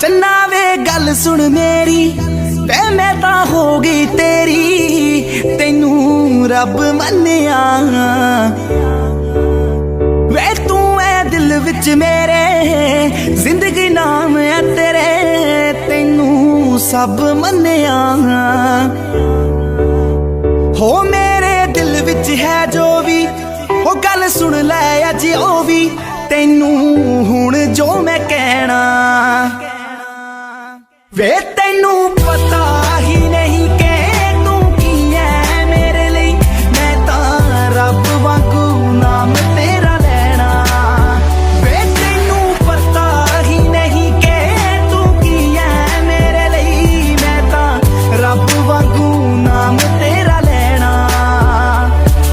चन्ना वे गल सुन मेरी वे मैं तां हो गई तेरी तैनू रब मन्निया वे तू है दिल विच मेरे जिंदगी नाम है तेरे तैनू सब मन्निया हो मेरे दिल विच है जो भी हो गल सुन लै अज ओ भी तैनू हुण जो मैं कहना वे तैनू पता ही नहीं कि तू की है मेरे लिए मैं तां रब वांगू नाम तेरा लेना वे तैनू पता ही नहीं कि तू की है मेरे लिए मैं तां रब वांगू नाम तेरा लेना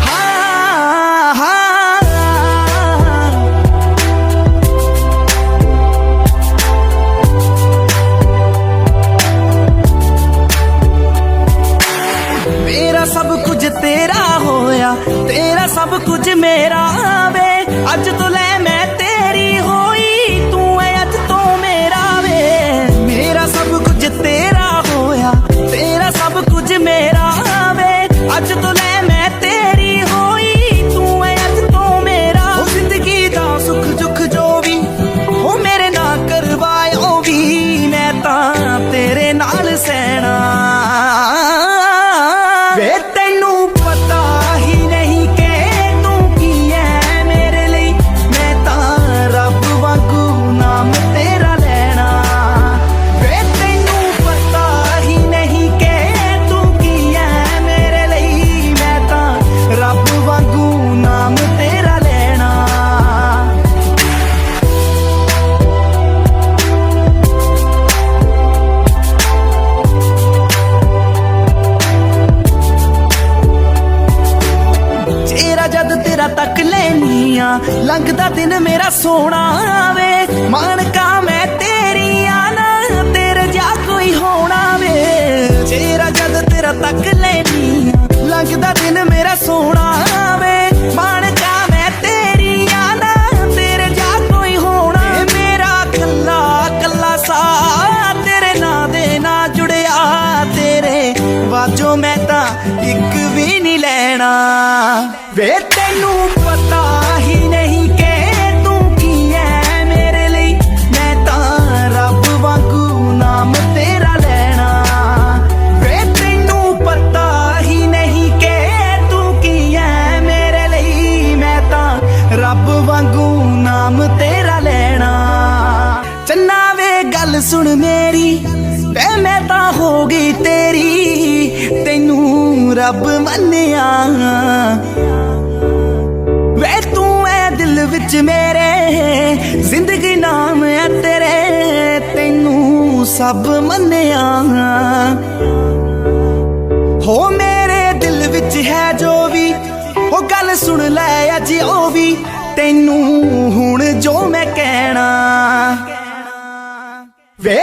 हाँ हाँ मेरा सब कुछ तेरा होया तेरा सब कुछ मेरा वे अज तो ले मैं तेरी होई तू है अज तो मेरा वे मेरा सब कुछ तेरा होया तेरा सब कुछ मेरा वे अज तो ले मैं तेरी होई तू है अज तो मेरा जिंदगी दा सुख दुख जो भी हो मेरे ना करवाए ओ भी मैं तां तेरे नाल सहना वे तैनू पता ही नहीं कि तू की है मेरे लिए मैं तां रब वांगू नाम तेरा लेना वे तैनू पता ही नहीं कि तू की है मेरे लिए मैं तां रब वांगू नाम तेरा लेना जद तेरा तक लेनिया लंघदा दिन मेरा सोना वे मानका मैं तेरी आना तेरे जा कोई होना वे चेहरा जद तेरा तक लेनिया लंघदा दिन मेरा सोना वे मानका मैं तेरी आना तेरे जा कोई होना मेरा कल्ला कल्ला सा तेरे ना दे ना जुड़िया तेरे वाजो मैं तां इक भी नहीं लेना वे तैनू पता ही नहीं कि तू की है मेरे लिए मैं तां रब वांगू नाम तेरा लेना वे तैनू पता ही नहीं कि तू की है मेरे लिए मैं तां रब वांगू नाम तेरा लेना चन्ना वे गल सुन मेरी वे मैं तां हो गई तेरी तैनू रब मन्निया वे तू है दिल विच मेरे जिंदगी नाम है तेरे तैनू सब मन्निया हो मेरे दिल विच है जो भी हो गल सुन लै अज ओ भी तैनू हुण जो मैं कहना वे